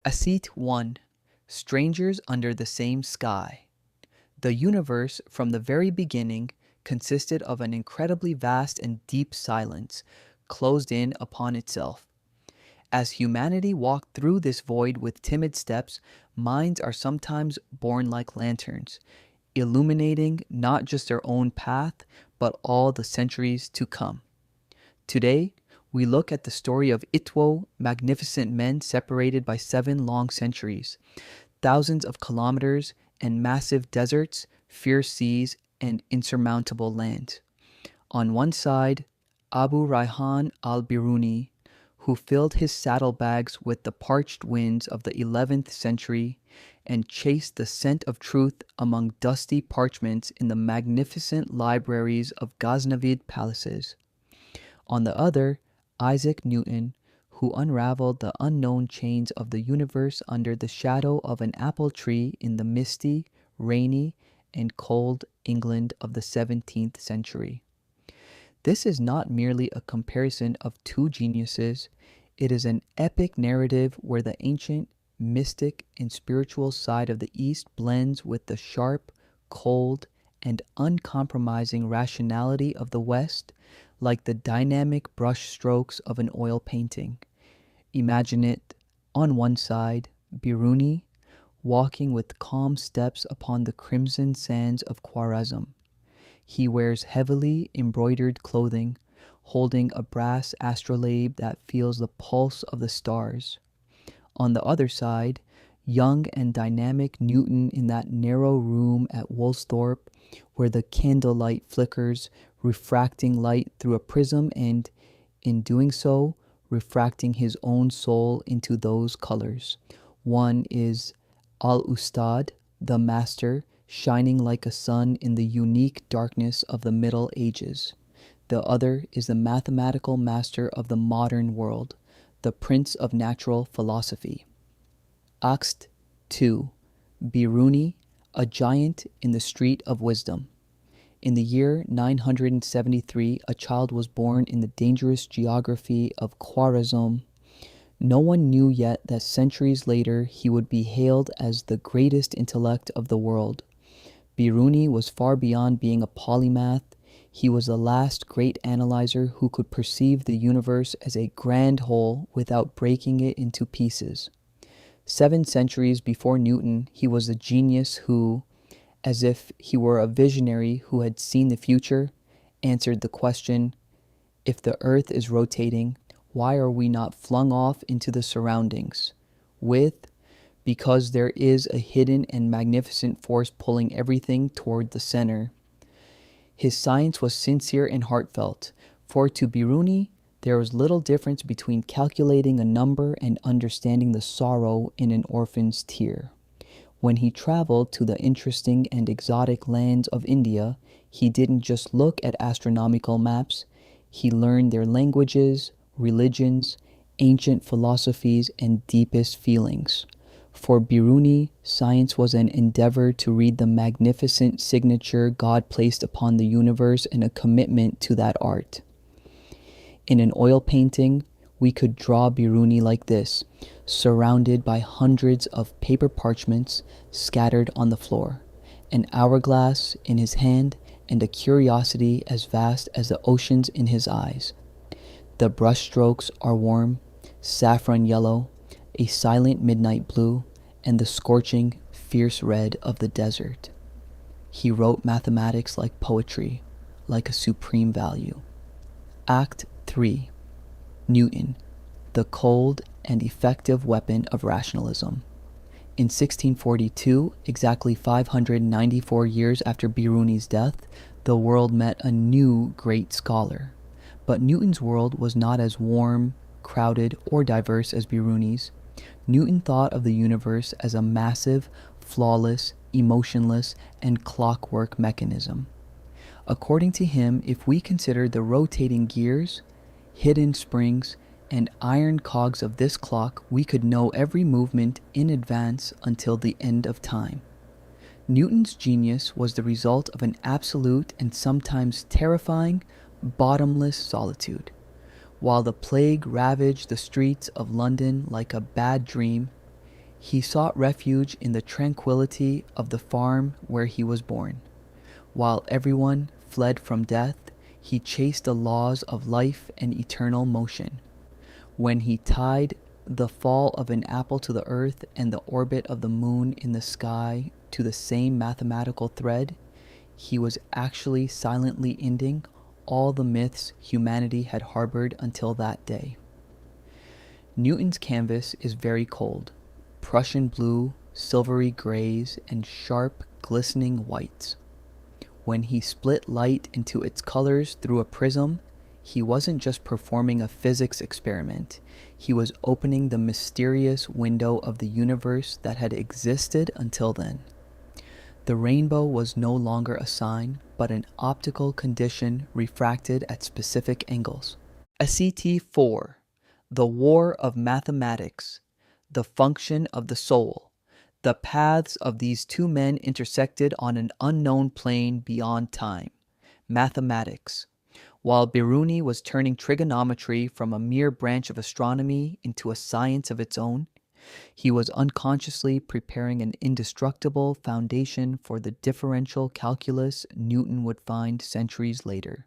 Asit 1. Strangers Under the Same Sky. The universe, from the very beginning, consisted of an incredibly vast and deep silence, closed in upon itself. As humanity walked through this void with timid steps, minds are sometimes born like lanterns, illuminating not just their own path, but all the centuries to come. Today, we look at the story of Itwo, magnificent men separated by 7 long centuries, thousands of kilometers and massive deserts, fierce seas, and insurmountable land. On one side, Abu Rayhan al-Biruni, who filled his saddlebags with the parched winds of the 11th century and chased the scent of truth among dusty parchments in the magnificent libraries of Ghaznavid palaces. On the other, Isaac Newton, who unraveled the unknown chains of the universe under the shadow of an apple tree in the misty, rainy, and cold England of the 17th century. This is not merely a comparison of two geniuses, it is an epic narrative where the ancient, mystic, and spiritual side of the East blends with the sharp, cold, and uncompromising rationality of the West, like the dynamic brush strokes of an oil painting. Imagine it, on one side, Biruni, walking with calm steps upon the crimson sands of Khwarazm. He wears heavily embroidered clothing, holding a brass astrolabe that feels the pulse of the stars. On the other side, young and dynamic Newton in that narrow room at Woolsthorpe, where the candlelight flickers, refracting light through a prism and, in doing so, refracting his own soul into those colors. One is al-Ustad, the master, shining like a sun in the unique darkness of the Middle Ages. The other is the mathematical master of the modern world, the prince of natural philosophy. Act 2. Biruni, a giant in the street of wisdom. In the year 973, a child was born in the dangerous geography of Khwarazm. No one knew yet that centuries later he would be hailed as the greatest intellect of the world. Biruni was far beyond being a polymath. He was the last great analyzer who could perceive the universe as a grand whole without breaking it into pieces. 7 centuries before Newton, he was a genius who, as if he were a visionary who had seen the future, answered the question, if the earth is rotating, why are we not flung off into the surroundings? Because there is a hidden and magnificent force pulling everything toward the center. His science was sincere and heartfelt, for to Biruni there was little difference between calculating a number and understanding the sorrow in an orphan's tear. When he traveled to the interesting and exotic lands of India, he didn't just look at astronomical maps, he learned their languages, religions, ancient philosophies, and deepest feelings. For Biruni, science was an endeavor to read the magnificent signature God placed upon the universe and a commitment to that art. In an oil painting, we could draw Biruni like this, surrounded by hundreds of paper parchments scattered on the floor, an hourglass in his hand, and a curiosity as vast as the oceans in his eyes. The brushstrokes are warm, saffron yellow, a silent midnight blue, and the scorching, fierce red of the desert. He wrote mathematics like poetry, like a supreme value. Act 3. Newton, the cold and effective weapon of rationalism. In 1642, exactly 594 years after Biruni's death, the world met a new great scholar. But Newton's world was not as warm, crowded, or diverse as Biruni's. Newton thought of the universe as a massive, flawless, emotionless, and clockwork mechanism. According to him, if we consider the rotating gears, hidden springs, and iron cogs of this clock, we could know every movement in advance until the end of time. Newton's genius was the result of an absolute and sometimes terrifying, bottomless solitude. While the plague ravaged the streets of London like a bad dream, He sought refuge in the tranquility of the farm where he was born. While everyone fled from death, he chased the laws of life and eternal motion. When he tied the fall of an apple to the earth and the orbit of the moon in the sky to the same mathematical thread, he was actually silently ending all the myths humanity had harbored until that day. Newton's canvas is very cold, Prussian blue, silvery grays, and sharp, glistening whites. When he split light into its colors through a prism, he wasn't just performing a physics experiment. He was opening the mysterious window of the universe that had existed until then. The rainbow was no longer a sign, but an optical condition refracted at specific angles. SCT 4. The War of Mathematics. The Function of the Soul. The paths of these two men intersected on an unknown plane beyond time. Mathematics. While Biruni was turning trigonometry from a mere branch of astronomy into a science of its own, he was unconsciously preparing an indestructible foundation for the differential calculus Newton would find centuries later.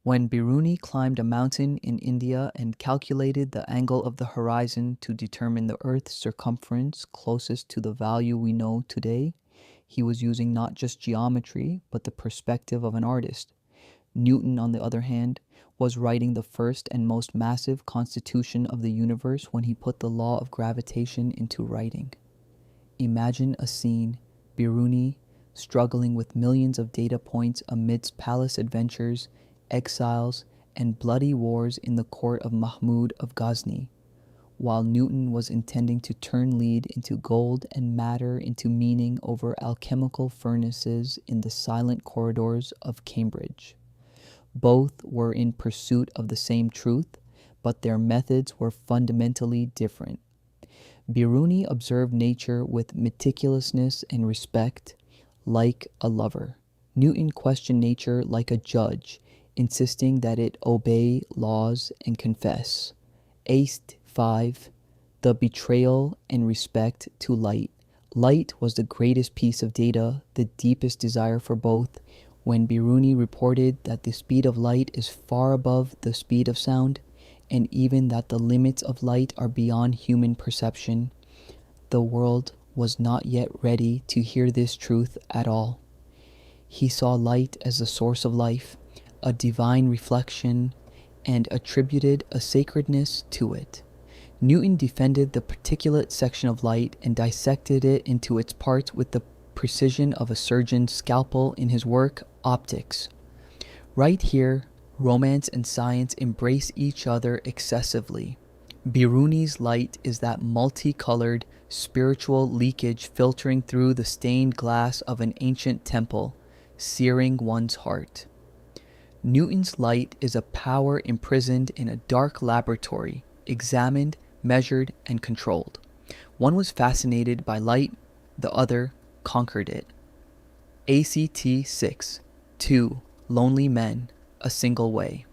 When Biruni climbed a mountain in India and calculated the angle of the horizon to determine the Earth's circumference closest to the value we know today, he was using not just geometry, but the perspective of an artist. Newton, on the other hand, was writing the first and most massive constitution of the universe when he put the law of gravitation into writing. Imagine a scene: Biruni struggling with millions of data points amidst palace adventures, exiles, and bloody wars in the court of Mahmud of Ghazni, while Newton was intending to turn lead into gold and matter into meaning over alchemical furnaces in the silent corridors of Cambridge. Both were in pursuit of the same truth, but their methods were fundamentally different. Biruni observed nature with meticulousness and respect, like a lover. Newton questioned nature like a judge, insisting that it obey laws and confess. Aced 5. The betrayal and respect to light. Light was the greatest piece of data, the deepest desire for both. When Biruni reported that the speed of light is far above the speed of sound, and even that the limits of light are beyond human perception, the world was not yet ready to hear this truth at all. He saw light as the source of life, a divine reflection, and attributed a sacredness to it. Newton defended the particulate section of light and dissected it into its parts with the precision of a surgeon's scalpel in his work, Optics. Right here, romance and science embrace each other excessively. Biruni's light is that multicolored, spiritual leakage filtering through the stained glass of an ancient temple, searing one's heart. Newton's light is a power imprisoned in a dark laboratory, examined, measured, and controlled. One was fascinated by light, the other conquered it. ACT 6. 2. Lonely Men, a single way.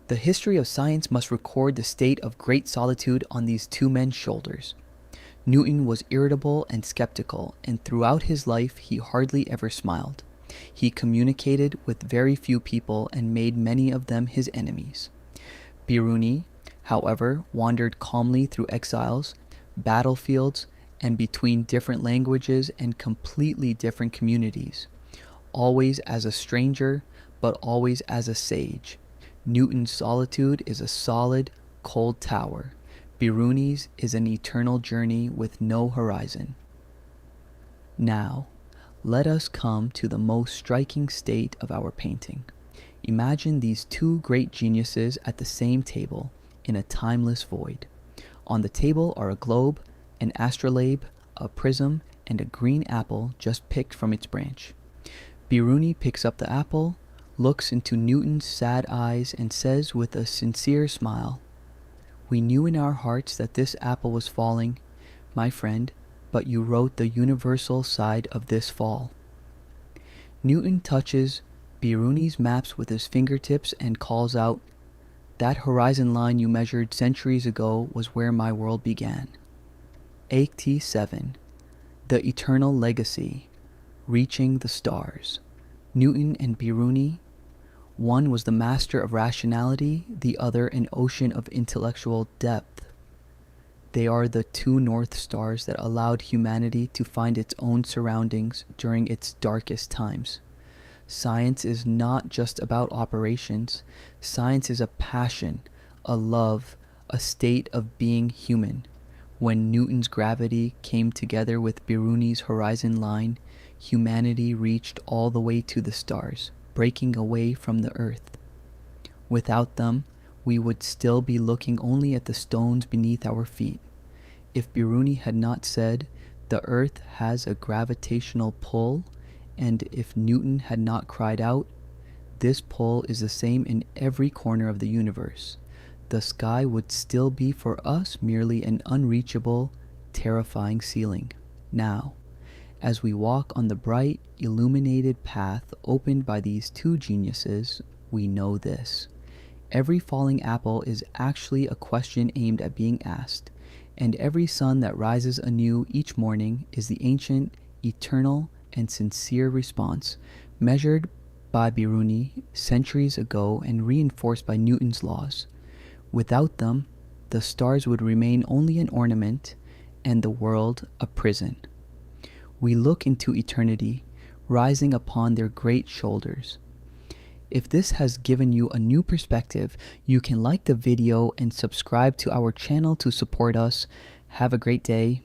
The history of science must record the state of great solitude on these two men's shoulders. Newton was irritable and skeptical, and throughout his life he hardly ever smiled. He communicated with very few people and made many of them his enemies. Biruni, however, wandered calmly through exiles, battlefields, and between different languages and completely different communities, always as a stranger, but always as a sage. Newton's solitude is a solid, cold tower. Biruni's is an eternal journey with no horizon. Now, let us come to the most striking state of our painting. Imagine these two great geniuses at the same table, in a timeless void. On the table are a globe, an astrolabe, a prism, and a green apple just picked from its branch. Biruni picks up the apple, looks into Newton's sad eyes, and says with a sincere smile, "We knew in our hearts that this apple was falling, my friend, but you wrote the universal side of this fall." Newton touches Biruni's maps with his fingertips and calls out, "That horizon line you measured centuries ago was where my world began." 87. The Eternal Legacy, Reaching the Stars. Newton and Biruni. One was the master of rationality, the other an ocean of intellectual depth. They are the two North Stars that allowed humanity to find its own surroundings during its darkest times. Science is not just about operations. Science is a passion, a love, a state of being human. When Newton's gravity came together with Biruni's horizon line, humanity reached all the way to the stars, breaking away from the earth. Without them, we would still be looking only at the stones beneath our feet. If Biruni had not said, "The earth has a gravitational pull," and if Newton had not cried out, "This pull is the same in every corner of the universe," the sky would still be for us merely an unreachable, terrifying ceiling. Now, as we walk on the bright, illuminated path opened by these two geniuses, we know this. Every falling apple is actually a question aimed at being asked, and every sun that rises anew each morning is the ancient, eternal, and sincere response, measured by Biruni centuries ago and reinforced by Newton's laws. Without them, the stars would remain only an ornament and the world a prison. We look into eternity, rising upon their great shoulders. If this has given you a new perspective, you can like the video and subscribe to our channel to support us. Have a great day.